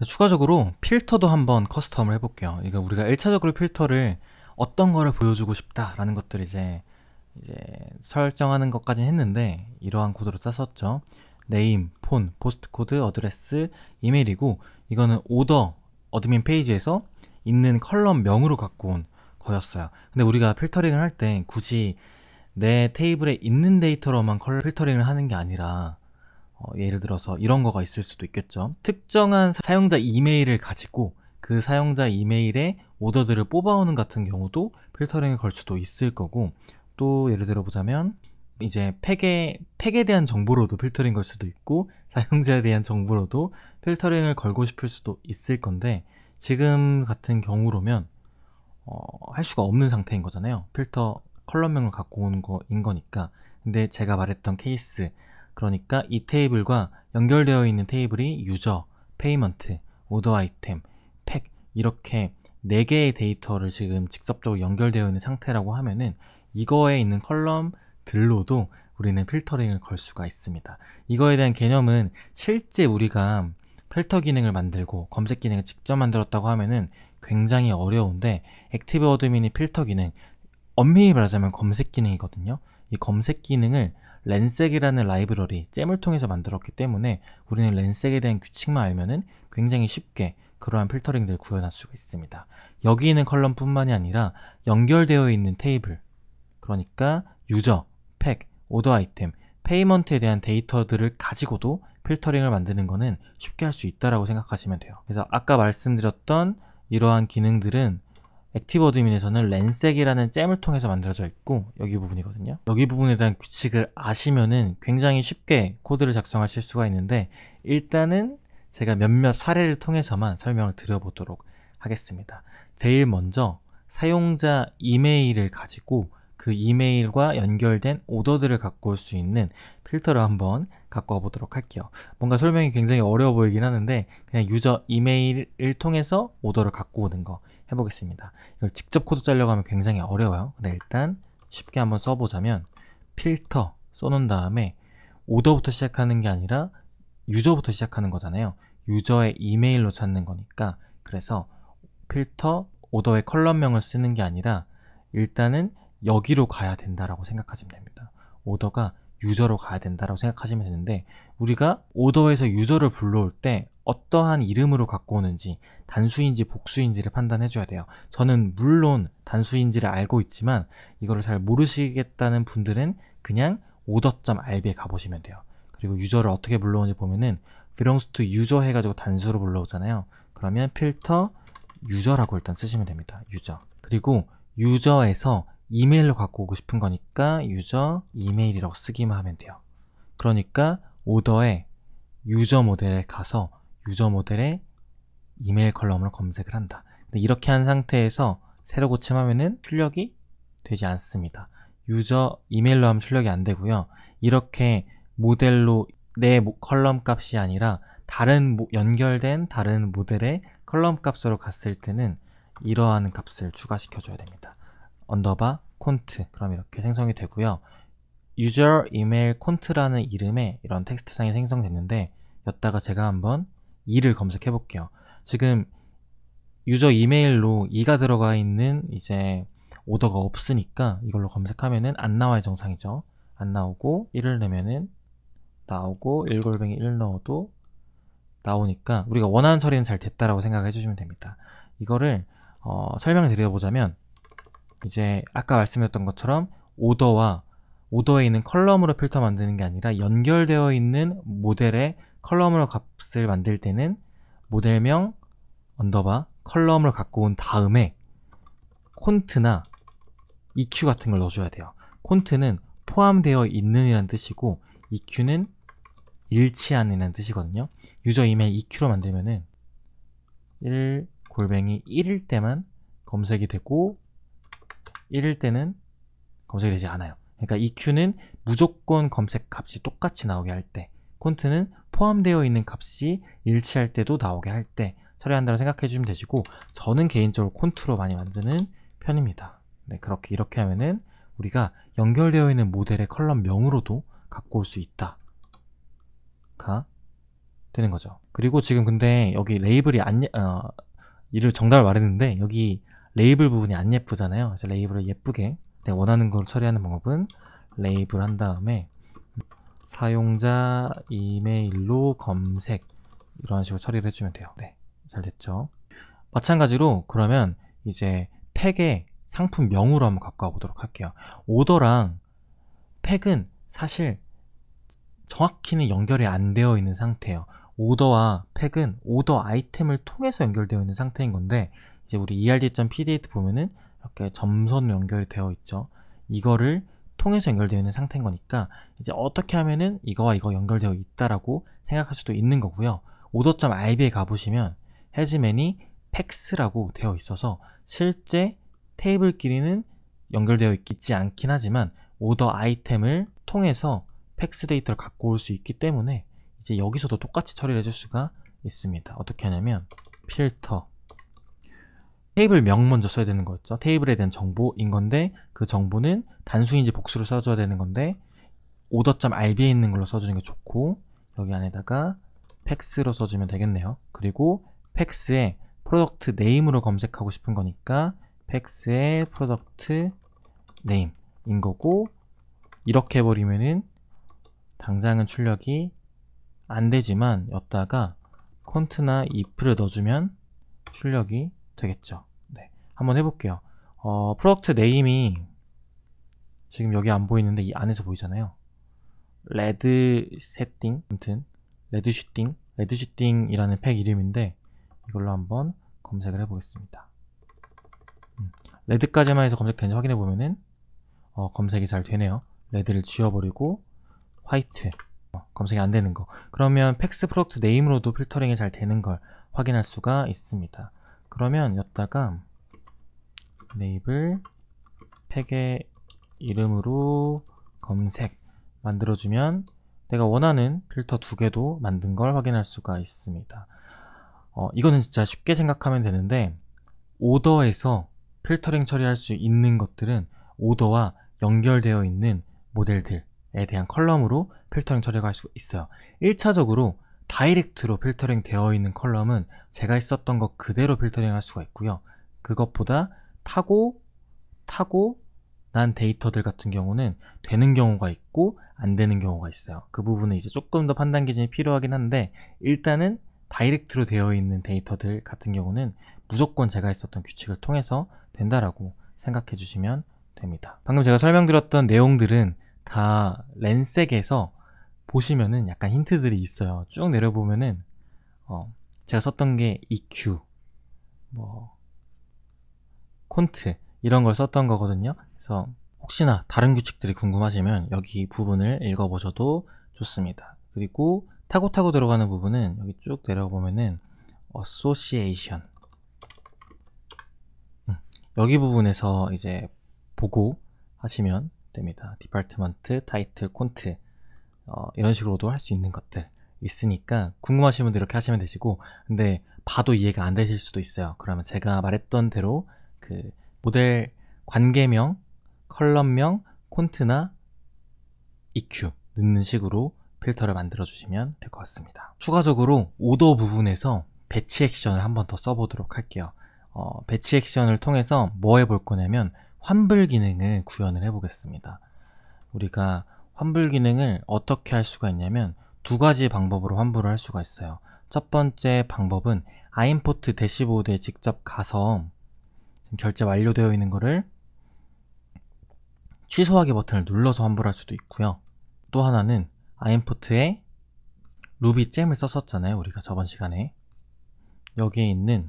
추가적으로 필터도 한번 커스텀을 해볼게요. 이거 우리가 1차적으로 필터를 어떤 거를 보여주고 싶다라는 것들 이제 설정하는 것까지 했는데 이러한 코드로 짰었죠. 네임, 폰, 포스트 코드, 어드레스, 이메일이고 이거는 오더 어드민 페이지에서 있는 컬럼명으로 갖고 온 거였어요. 근데 우리가 필터링을 할 때 굳이 내 테이블에 있는 데이터로만 필터링을 하는 게 아니라 예를 들어서 이런 거가 있을 수도 있겠죠. 특정한 사용자 이메일을 가지고 그 사용자 이메일에 오더들을 뽑아오는 같은 경우도 필터링을 걸 수도 있을 거고, 또 예를 들어 보자면 이제 팩에 대한 정보로도 필터링 걸 수도 있고 사용자에 대한 정보로도 필터링을 걸고 싶을 수도 있을 건데, 지금 같은 경우로면 할 수가 없는 상태인 거잖아요. 필터 컬럼명을 갖고 오는 거인 거니까. 근데 제가 말했던 케이스, 그러니까 이 테이블과 연결되어 있는 테이블이 유저, 페이먼트, 오더 아이템, 팩 이렇게 4개의 데이터를 지금 직접적으로 연결되어 있는 상태라고 하면은 이거에 있는 컬럼들로도 우리는 필터링을 걸 수가 있습니다. 이거에 대한 개념은 실제 우리가 필터 기능을 만들고 검색 기능을 직접 만들었다고 하면은 굉장히 어려운데, 액티브 어드민이 필터 기능, 엄밀히 말하자면 검색 기능이거든요. 이 검색 기능을 렌색이라는 라이브러리, 잼을 통해서 만들었기 때문에 우리는 렌색에 대한 규칙만 알면은 굉장히 쉽게 그러한 필터링들을 구현할 수가 있습니다. 여기 있는 컬럼뿐만이 아니라 연결되어 있는 테이블, 그러니까 유저, 팩, 오더 아이템, 페이먼트에 대한 데이터들을 가지고도 필터링을 만드는 거는 쉽게 할 수 있다라고 생각하시면 돼요. 그래서 아까 말씀드렸던 이러한 기능들은 액티브 어드민에서는 렌색이라는 잼을 통해서 만들어져 있고, 여기 부분이거든요. 여기 부분에 대한 규칙을 아시면은 굉장히 쉽게 코드를 작성하실 수가 있는데, 일단은 제가 몇몇 사례를 통해서만 설명을 드려보도록 하겠습니다. 제일 먼저 사용자 이메일을 가지고 그 이메일과 연결된 오더들을 갖고 올 수 있는 필터를 한번 갖고 와 보도록 할게요. 뭔가 설명이 굉장히 어려워 보이긴 하는데 그냥 유저 이메일을 통해서 오더를 갖고 오는 거 해보겠습니다. 이걸 직접 코드 짜려고 하면 굉장히 어려워요. 근데 일단 쉽게 한번 써보자면, 필터 써놓은 다음에 오더부터 시작하는 게 아니라 유저부터 시작하는 거잖아요. 유저의 이메일로 찾는 거니까, 그래서 필터 오더의 컬럼명을 쓰는 게 아니라 일단은 여기로 가야 된다라고 생각하시면 됩니다. 오더가 유저로 가야 된다라고 생각하시면 되는데, 우리가 오더에서 유저를 불러올 때 어떠한 이름으로 갖고 오는지, 단수인지 복수인지를 판단해 줘야 돼요. 저는 물론 단수인지를 알고 있지만 이거를 잘 모르시겠다는 분들은 그냥 order.rb에 가보시면 돼요. 그리고 유저를 어떻게 불러오는지 보면은 belongs to user 해가지고 단수로 불러오잖아요. 그러면 필터 유저라고 일단 쓰시면 됩니다. 유저. 그리고 유저에서 이메일로 갖고 오고 싶은 거니까 유저 이메일이라고 쓰기만 하면 돼요. 그러니까 오더에 유저 모델에 가서 유저 모델의 이메일 컬럼으로 검색을 한다. 근데 이렇게 한 상태에서 새로 고침하면은 출력이 되지 않습니다. 유저 이메일로 하면 출력이 안 되고요. 이렇게 모델로 내 컬럼 값이 아니라 다른 연결된 다른 모델의 컬럼 값으로 갔을 때는 이러한 값을 추가시켜줘야 됩니다. 언더바 콘트, 그럼 이렇게 생성이 되고요. 유저 이메일 콘트라는 이름의 이런 텍스트상이 생성됐는데, 여기다가 제가 한번 2를 검색해 볼게요. 지금 유저 이메일로 2가 들어가 있는 이제 오더가 없으니까 이걸로 검색하면은 안 나와야 정상이죠. 안 나오고 1을 내면은 나오고 1골뱅이 1 넣어도 나오니까 우리가 원하는 처리는 잘 됐다라고 생각해 주시면 됩니다. 이거를 설명을 드려보자면, 이제 아까 말씀드렸던 것처럼 오더에 있는 컬럼으로 필터 만드는 게 아니라 연결되어 있는 모델의 컬럼으로 값을 만들 때는 모델명 언더바 컬럼을 갖고 온 다음에 콘트나 EQ 같은 걸 넣어줘야 돼요. 콘트는 포함되어 있는 이란 뜻이고 EQ는 일치하는 이란 뜻이거든요. 유저 이메일 EQ로 만들면은 1 골뱅이 1일 때만 검색이 되고 1일 때는 검색이 되지 않아요. 그러니까 EQ는 무조건 검색 값이 똑같이 나오게 할 때, 콘트는 포함되어 있는 값이 일치할 때도 나오게 할 때 처리한다고 생각해 주시면 되시고, 저는 개인적으로 콘트로 많이 만드는 편입니다. 네, 이렇게 하면은 우리가 연결되어 있는 모델의 컬럼명으로도 갖고 올 수 있다 가 되는 거죠. 그리고 지금 근데 여기 레이블이 이를 정답을 말했는데 여기 레이블 부분이 안 예쁘잖아요. 그래서 레이블을 예쁘게 내가 원하는 걸 처리하는 방법은 레이블 한 다음에 사용자 이메일로 검색 이런 식으로 처리를 해주면 돼요. 네, 잘 됐죠. 마찬가지로 그러면 이제 팩의 상품명으로 한번 가까워 보도록 할게요. 오더랑 팩은 사실 정확히는 연결이 안 되어 있는 상태예요. 오더와 팩은 오더 아이템을 통해서 연결되어 있는 상태인 건데, 이제 우리 erd.pdate 보면은 이렇게 점선으로 연결이 되어 있죠. 이거를 통해서 연결되어 있는 상태인 거니까 이제 어떻게 하면은 이거와 이거 연결되어 있다라고 생각할 수도 있는 거고요. 오더.rb에 가보시면 has many packs라고 되어 있어서 실제 테이블끼리는 연결되어 있지 않긴 하지만 오더 아이템을 통해서 팩스 데이터를 갖고 올 수 있기 때문에 이제 여기서도 똑같이 처리를 해줄 수가 있습니다. 어떻게 하냐면 필터 테이블 명 먼저 써야 되는 거였죠. 테이블에 대한 정보인 건데 그 정보는 단수인지 복수를 써줘야 되는 건데 오더.rb에 있는 걸로 써주는 게 좋고 여기 안에다가 팩스로 써주면 되겠네요. 그리고 팩스에 프로덕트 네임으로 검색하고 싶은 거니까 팩스의 프로덕트 네임인 거고 이렇게 해버리면은 당장은 출력이 안 되지만 여기다가 콘트나 if를 넣어주면 출력이 되겠죠. 네, 한번 해볼게요. 프로덕트 네임이 지금 여기 안 보이는데 이 안에서 보이잖아요. 레드 세팅, 아무튼 레드 슈팅이라는 팩 이름인데 이걸로 한번 검색을 해보겠습니다. 레드까지만 해서 검색되는지 확인해 보면은 검색이 잘 되네요. 레드를 지워버리고 화이트 검색이 안 되는 거. 그러면 팩스 프로덕트 네임으로도 필터링이 잘 되는 걸 확인할 수가 있습니다. 그러면 여기다가 네이블 팩의 이름으로 검색 만들어주면 내가 원하는 필터 두 개도 만든 걸 확인할 수가 있습니다. 이거는 진짜 쉽게 생각하면 되는데 오더에서 필터링 처리할 수 있는 것들은 오더와 연결되어 있는 모델들에 대한 컬럼으로 필터링 처리가 할 수 있어요. 1차적으로 다이렉트로 필터링 되어 있는 컬럼은 제가 있었던 것 그대로 필터링 할 수가 있고요. 그것보다 타고 난 데이터들 같은 경우는 되는 경우가 있고 안 되는 경우가 있어요. 그 부분은 이제 조금 더 판단 기준이 필요하긴 한데 일단은 다이렉트로 되어 있는 데이터들 같은 경우는 무조건 제가 있었던 규칙을 통해서 된다라고 생각해 주시면 됩니다. 방금 제가 설명드렸던 내용들은 다 렌색에서 보시면은 약간 힌트들이 있어요. 쭉 내려보면은 제가 썼던 게 EQ, 콘트 이런 걸 썼던 거거든요. 그래서 혹시나 다른 규칙들이 궁금하시면 여기 부분을 읽어보셔도 좋습니다. 그리고 타고 들어가는 부분은 여기 쭉 내려보면은 association 여기 부분에서 이제 보고 하시면 됩니다. 디파트먼트, 타이틀, 콘트 이런 식으로도 할 수 있는 것들 있으니까 궁금하신 분들 이렇게 하시면 되시고 근데 봐도 이해가 안 되실 수도 있어요. 그러면 제가 말했던 대로 그 모델 관계명, 컬럼명, 콘트나 EQ 넣는 식으로 필터를 만들어 주시면 될 것 같습니다. 추가적으로 오더 부분에서 배치 액션을 한번 더 써보도록 할게요. 배치 액션을 통해서 뭐 해볼 거냐면 환불 기능을 구현을 해보겠습니다. 우리가 환불 기능을 어떻게 할 수가 있냐면 두 가지 방법으로 환불을 할 수가 있어요. 첫 번째 방법은 아임포트 대시보드에 직접 가서 결제 완료되어 있는 거를 취소하기 버튼을 눌러서 환불할 수도 있고요. 또 하나는 아임포트에 루비잼을 썼었잖아요. 우리가 저번 시간에 여기에 있는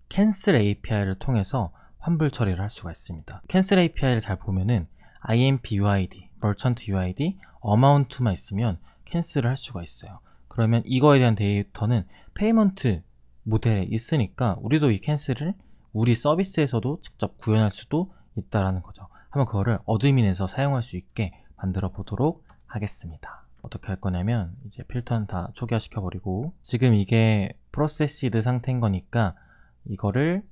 캔슬 API를 통해서 환불 처리를 할 수가 있습니다. 캔슬 API를 잘 보면은 IMP UID, Merchant UID, Amount만 있으면 캔슬을 할 수가 있어요. 그러면 이거에 대한 데이터는 페이먼트 모델에 있으니까 우리도 이 캔슬을 우리 서비스에서도 직접 구현할 수도 있다라는 거죠. 한번 그거를 어드민에서 사용할 수 있게 만들어 보도록 하겠습니다. 어떻게 할 거냐면 이제 필터는 다 초기화시켜 버리고 지금 이게 프로세시드 상태인 거니까 이거를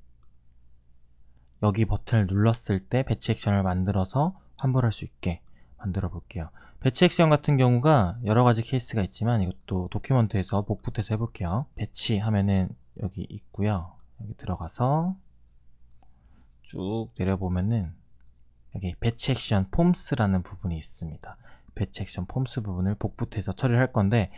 여기 버튼을 눌렀을 때 배치 액션을 만들어서 환불할 수 있게 만들어 볼게요. 배치 액션 같은 경우가 여러 가지 케이스가 있지만 이것도 도큐먼트에서 복붙해서 해볼게요. 배치 하면은 여기 있고요. 여기 들어가서 쭉 내려보면은 여기 배치 액션 폼스라는 부분이 있습니다. 배치 액션 폼스 부분을 복붙해서 처리를 할 건데,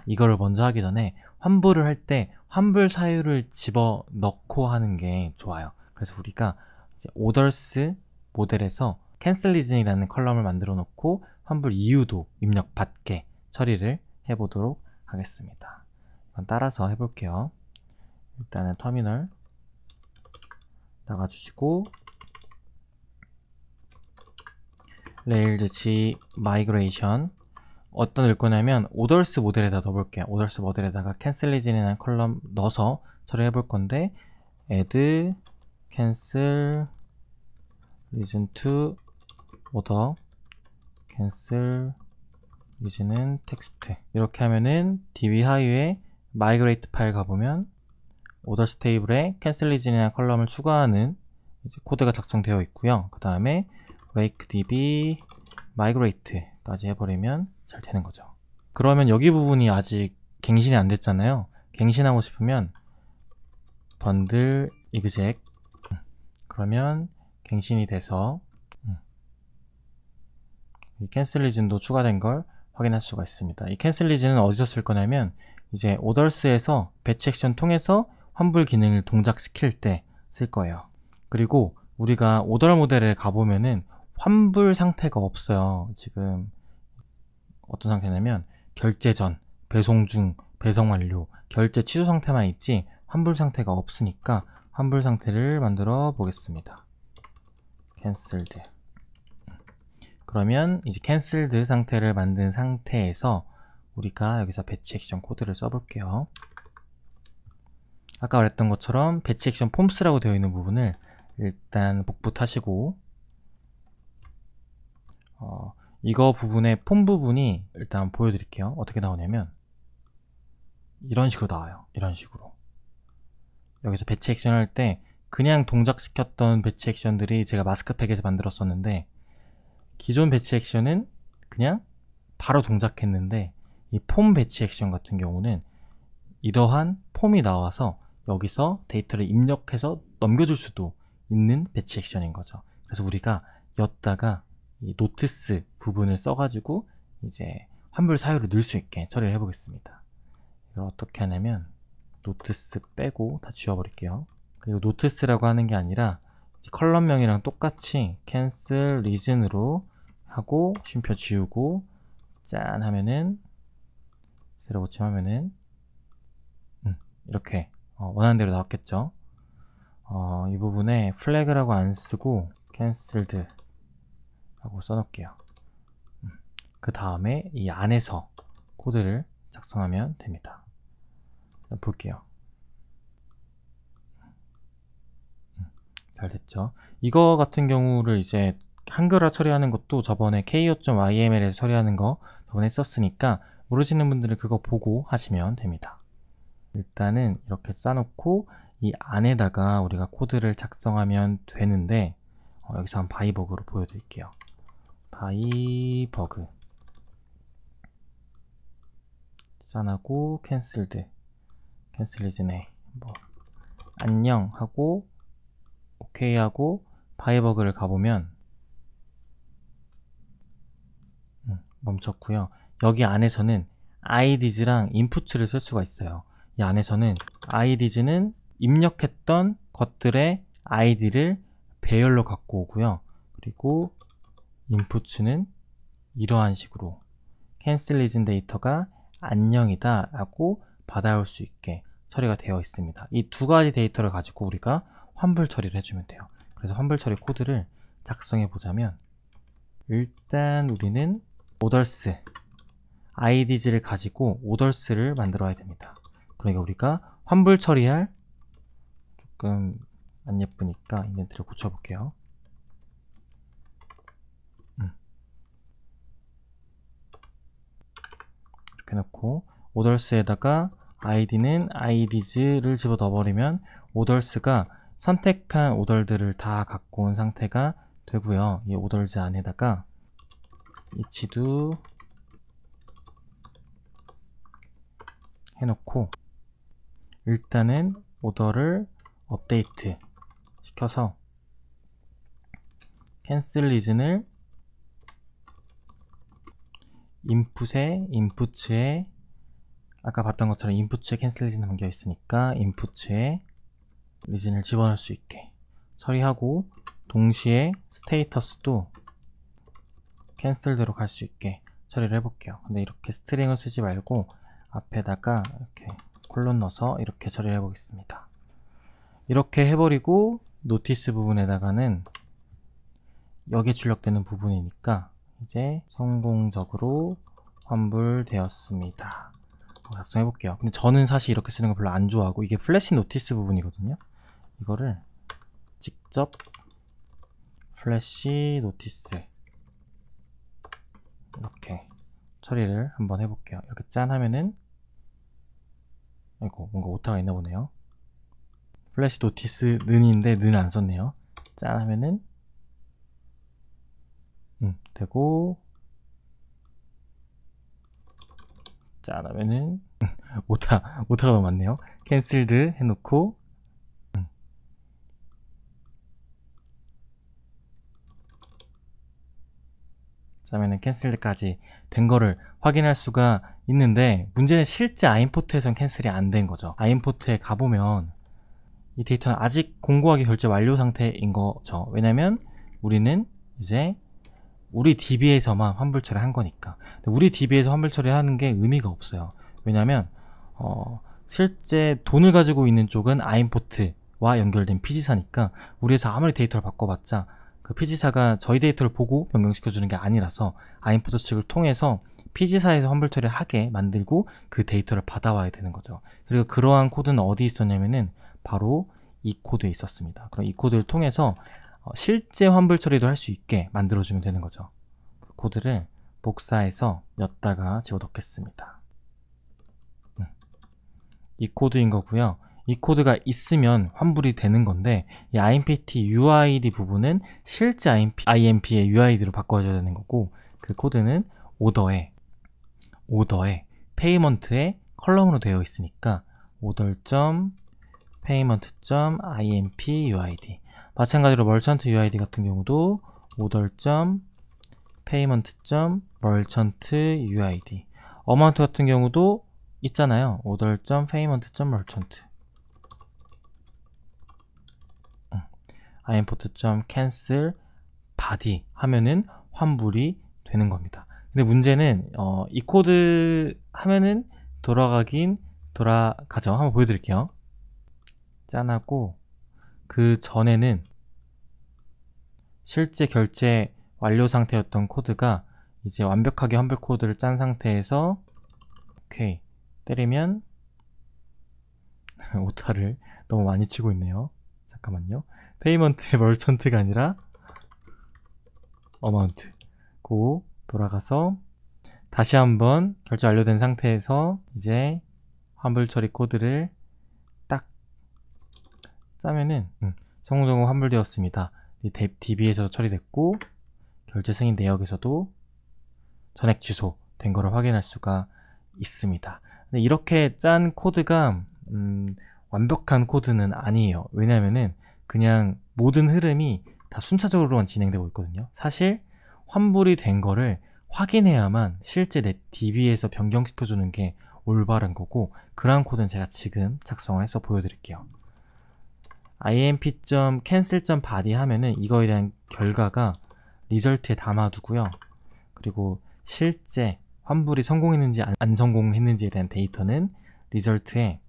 이거를 먼저 하기 전에 환불을 할 때 환불 사유를 집어넣고 하는 게 좋아요. 그래서 우리가 이제 오더스 모델에서 캔슬 리즌이라는 컬럼을 만들어 놓고 환불 이유도 입력받게 처리를 해보도록 하겠습니다. 이건 따라서 해볼게요. 일단은 터미널 나가주시고 레일즈 G 마이그레이션 어떤 넣을 거냐면 오더스 모델에다 넣어볼게요. 오더스 모델에다가 캔슬 리즌이라는 컬럼 넣어서 처리해 볼 건데 add cancel region to order cancel region은 텍스트 이렇게 하면은 DB 하유에 migrate 파일 가보면 오더스 테이블에 cancel region이라는 컬럼을 추가하는 이제 코드가 작성되어 있고요. 그 다음에 wake db migrate 까지 해버리면 잘 되는 거죠. 그러면 여기 부분이 아직 갱신이 안 됐잖아요. 갱신하고 싶으면 bundle exec 그러면 갱신이 돼서 이 캔슬 리즌도 추가된 걸 확인할 수가 있습니다. 이 캔슬 리즌은 어디서 쓸 거냐면 이제 오더스에서 배치 액션 통해서 환불 기능을 동작시킬 때 쓸 거예요. 그리고 우리가 오더 모델에 가보면은 환불 상태가 없어요. 지금 어떤 상태냐면 결제 전, 배송 중, 배송 완료, 결제 취소 상태만 있지 환불 상태가 없으니까 환불 상태를 만들어 보겠습니다. cancelled. 그러면 이제 cancelled 상태를 만든 상태에서 우리가 여기서 배치 액션 코드를 써볼게요. 아까 말했던 것처럼 배치 액션 폼스라고 되어 있는 부분을 일단 복붙하시고 이거 부분의 폼 부분이 일단 보여드릴게요. 어떻게 나오냐면 이런 식으로 나와요. 이런 식으로 여기서 배치 액션 할 때 그냥 동작시켰던 배치 액션들이 제가 마스크팩에서 만들었었는데 기존 배치 액션은 그냥 바로 동작했는데 이 폼 배치 액션 같은 경우는 이러한 폼이 나와서 여기서 데이터를 입력해서 넘겨줄 수도 있는 배치 액션인 거죠. 그래서 우리가 였다가 이 노티스 부분을 써가지고 이제 환불 사유를 넣을 수 있게 처리를 해보겠습니다. 이걸 어떻게 하냐면 노티스 빼고 다 지워버릴게요. 그리고 노티스라고 하는 게 아니라 컬럼명이랑 똑같이 cancel region으로 하고 쉼표 지우고 짠 하면은 새로 고침하면은 이렇게 원하는 대로 나왔겠죠. 이 부분에 플래그라고 안 쓰고 canceled 라고 써놓을게요. 그 다음에 이 안에서 코드를 작성하면 됩니다. 볼게요. 잘 됐죠. 이거 같은 경우를 이제 한글화 처리하는 것도 저번에 ko.yml에서 처리하는 거 저번에 썼으니까 모르시는 분들은 그거 보고 하시면 됩니다. 일단은 이렇게 싸놓고 이 안에다가 우리가 코드를 작성하면 되는데 여기서 한 바이버그로 보여드릴게요. 바이버그 짠하고 캔슬드 캔슬리즈네 안녕 하고 오케이 하고 바이버그를 가보면 멈췄고요. 여기 안에서는 ids랑 inputs를 쓸 수가 있어요. 이 안에서는 ids는 입력했던 것들의 id를 배열로 갖고 오고요. 그리고 inputs는 이러한 식으로 cancel region 데이터가 안녕이다 라고 받아올 수 있게 처리가 되어 있습니다. 이 두 가지 데이터를 가지고 우리가 환불 처리를 해주면 돼요. 그래서 환불 처리 코드를 작성해 보자면 일단 우리는 오더스 ids를 가지고 오더스를 만들어야 됩니다. 그러니까 우리가 환불 처리할 조금 안 예쁘니까 인덴트를 고쳐볼게요. 이렇게 놓고 오더스에다가 id는 ids를 집어 넣어버리면 오더스가 선택한 오더들을 다 갖고 온 상태가 되고요. 이 오더즈 안에다가 each도 해놓고 일단은 오더를 업데이트 시켜서 캔슬 리즌을 인풋에 아까 봤던 것처럼 인풋에 캔슬 리즌 담겨 있으니까 인풋에 리즌을 집어넣을 수 있게 처리하고, 동시에 스테이터스도 캔슬대로 갈 수 있게 처리를 해볼게요. 근데 이렇게 스트링을 쓰지 말고 앞에다가 이렇게 콜론 넣어서 이렇게 처리를 해보겠습니다. 이렇게 해버리고 노티스 부분에다가는 여기에 출력되는 부분이니까 이제 성공적으로 환불되었습니다. 작성해 볼게요. 근데 저는 사실 이렇게 쓰는 거 별로 안 좋아하고, 이게 플래시 노티스 부분이거든요. 이거를 직접 플래시 노티스 이렇게 처리를 한번 해볼게요. 이렇게 짠 하면은, 아이고 뭔가 오타가 있나 보네요. 플래시 노티스 는인데 는 안 썼네요. 짠 하면은 되고, 짠 하면은 오타가 너무 많네요. 캔슬드 해놓고 짜면은 캔슬드까지 된 거를 확인할 수가 있는데, 문제는 실제 아임포트에선 캔슬이 안 된 거죠. 아임포트에 가보면 이 데이터는 아직 공고하게 결제 완료 상태인 거죠. 왜냐면 우리는 이제 우리 DB에서만 환불 처리한 거니까. 우리 DB에서 환불 처리하는 게 의미가 없어요. 왜냐면 실제 돈을 가지고 있는 쪽은 아임포트와 연결된 피지사니까 우리에서 아무리 데이터를 바꿔봤자 그 피지사가 저희 데이터를 보고 변경시켜주는 게 아니라서 아임포트 측을 통해서 피지사에서 환불 처리를 하게 만들고 그 데이터를 받아와야 되는 거죠. 그리고 그러한 코드는 어디 있었냐면은 바로 이 코드에 있었습니다. 그럼 이 코드를 통해서 실제 환불 처리도 할 수 있게 만들어주면 되는 거죠. 그 코드를 복사해서 엿다가 집어넣겠습니다. 이 코드인 거고요. 이 코드가 있으면 환불이 되는 건데, 이 IMPT UID 부분은 실제 IMP의 UID로 바꿔줘야 되는 거고, 그 코드는 오더에 페이먼트의 컬럼으로 되어 있으니까 order.payment.imp UID, 마찬가지로 멀천트 UID 같은 경우도 order.payment.merchant UID, 어마운트 같은 경우도 있잖아요. order.payment.merchant, import.cancel body 하면은 환불이 되는 겁니다. 근데 문제는 이 코드 하면은 돌아가죠. 한번 보여드릴게요. 짠하고 그 전에는 실제 결제 완료 상태였던 코드가 이제 완벽하게 환불 코드를 짠 상태에서 오케이 때리면 오타를 너무 많이 치고 있네요. 잠깐만요. 페이먼트의 멀천트가 아니라 어마운트 고 돌아가서 다시 한번 결제 완료된 상태에서 이제 환불 처리 코드를 딱 짜면은 성공적으로 환불되었습니다. 이 DB에서도 처리됐고 결제 승인 내역에서도 전액 취소된 거를 확인할 수가 있습니다. 근데 이렇게 짠 코드가 완벽한 코드는 아니에요. 왜냐면은 그냥 모든 흐름이 다 순차적으로만 진행되고 있거든요. 사실 환불이 된 거를 확인해야만 실제 내 DB에서 변경시켜주는 게 올바른 거고, 그러한 코드는 제가 지금 작성을 해서 보여드릴게요. imp.cancel.body 하면은 이거에 대한 결과가 리절트에 담아두고요. 그리고 실제 환불이 성공했는지 안 성공했는지에 대한 데이터는 리절트에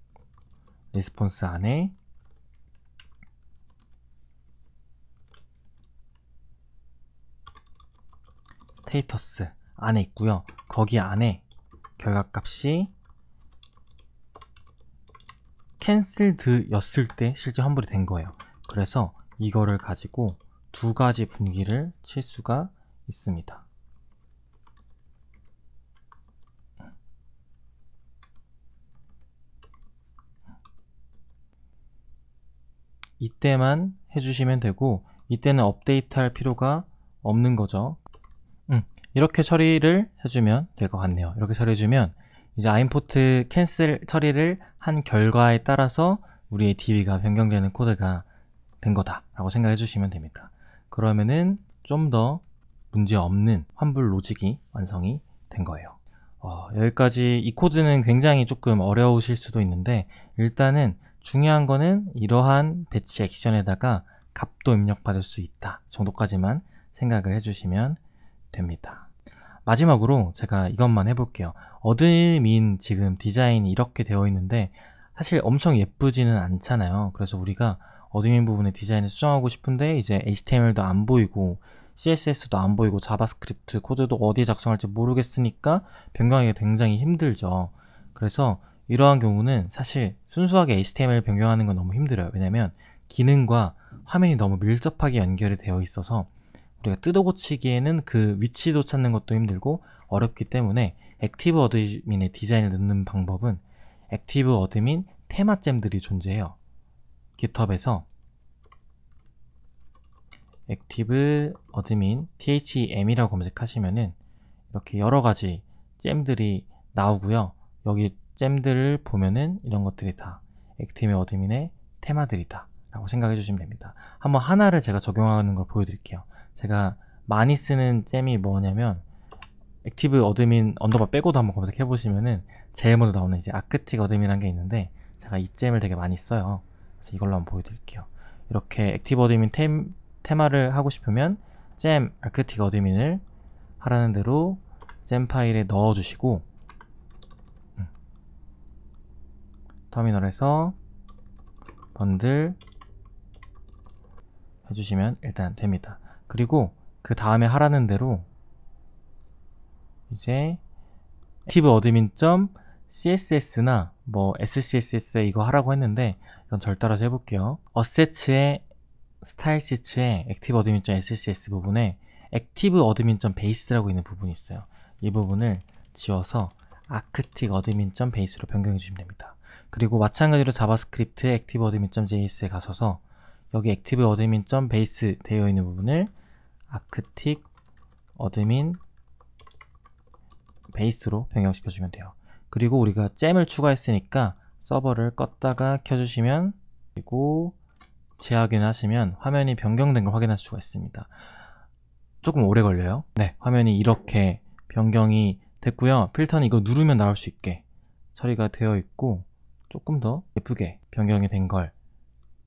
레스폰스 안에 스테이터스 안에 있고요. 거기 안에 결과값이 캔슬드 였을 때 실제 환불이 된 거예요. 그래서 이거를 가지고 두 가지 분기를 칠 수가 있습니다. 이때만 해주시면 되고, 이때는 업데이트 할 필요가 없는 거죠. 이렇게 처리를 해주면 될 것 같네요. 이렇게 처리해주면 이제 아임포트 캔슬 처리를 한 결과에 따라서 우리의 DB가 변경되는 코드가 된 거다라고 생각해 주시면 됩니다. 그러면은 좀 더 문제 없는 환불 로직이 완성이 된 거예요. 여기까지 이 코드는 굉장히 조금 어려우실 수도 있는데, 일단은 중요한 거는 이러한 배치 액션에다가 값도 입력받을 수 있다 정도까지만 생각을 해주시면 됩니다. 마지막으로 제가 이것만 해볼게요. 어드민 지금 디자인이 이렇게 되어 있는데 사실 엄청 예쁘지는 않잖아요. 그래서 우리가 어드민 부분에 디자인을 수정하고 싶은데 이제 HTML도 안 보이고 CSS도 안 보이고 자바스크립트 코드도 어디에 작성할지 모르겠으니까 변경하기가 굉장히 힘들죠. 그래서 이러한 경우는 사실 순수하게 HTML 변경하는 건 너무 힘들어요. 왜냐면 기능과 화면이 너무 밀접하게 연결이 되어 있어서 우리가 뜯어 고치기에는 그 위치도 찾는 것도 힘들고 어렵기 때문에 액티브 어드민의 디자인을 넣는 방법은 액티브 어드민 테마잼들이 존재해요. 깃허브에서 액티브 어드민 THEM이라고 검색하시면은 이렇게 여러가지 잼들이 나오고요. 여기 잼들을 보면은 이런 것들이 다 액티브 어드민의 테마들이다 라고 생각해 주시면 됩니다. 한번 하나를 제가 적용하는 걸 보여드릴게요. 제가 많이 쓰는 잼이 뭐냐면 액티브 어드민 언더바 빼고도 한번 검색해 보시면은 제일 먼저 나오는 이제 아크틱 어드민이라는 게 있는데, 제가 이 잼을 되게 많이 써요. 그래서 이걸로 한번 보여드릴게요. 이렇게 액티브 어드민 테마를 하고 싶으면 잼 아크틱 어드민을 하라는 대로 잼 파일에 넣어 주시고 터미널에서 번들 해주시면 일단 됩니다. 그리고 그 다음에 하라는 대로 이제 액티브 어드민 .css나 뭐 SCSS에 이거 하라고 했는데 이건 절 따라서 해볼게요. 어셋츠의 스타일 시츠의 액티브 어드민 .scss 부분에 액티브 어드민 .base라고 있는 부분이 있어요. 이 부분을 지워서 아크틱 어드민 .base로 변경해 주시면 됩니다. 그리고 마찬가지로 자바스크립트 액티브 어드민 .js에 가셔서 여기 액티브 어드민 .base 되어 있는 부분을 아크틱 어드민 베이스로 변경시켜 주면 돼요. 그리고 우리가 잼을 추가했으니까 서버를 껐다가 켜주시면, 그리고 재확인을 하시면 화면이 변경된 걸 확인할 수가 있습니다. 조금 오래 걸려요. 네, 화면이 이렇게 변경이 됐고요. 필터는 이거 누르면 나올 수 있게 처리가 되어 있고 조금 더 예쁘게 변경이 된 걸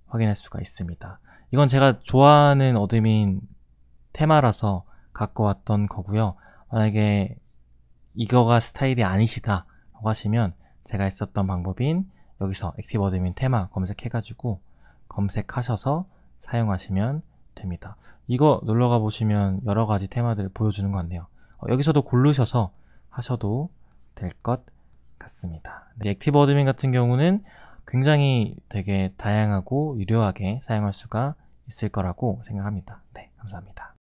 확인할 수가 있습니다. 이건 제가 좋아하는 어드민 테마라서 갖고 왔던 거고요. 만약에 이거가 스타일이 아니시다 라고 하시면 제가 했었던 방법인 여기서 액티브 어드민 테마 검색해가지고 검색하셔서 사용하시면 됩니다. 이거 눌러가 보시면 여러가지 테마들을 보여주는 것 같네요. 여기서도 고르셔서 하셔도 될 것 같습니다. 액티브 어드민 같은 경우는 굉장히 되게 다양하고 유려하게 사용할 수가 있을 거라고 생각합니다. 네, 감사합니다.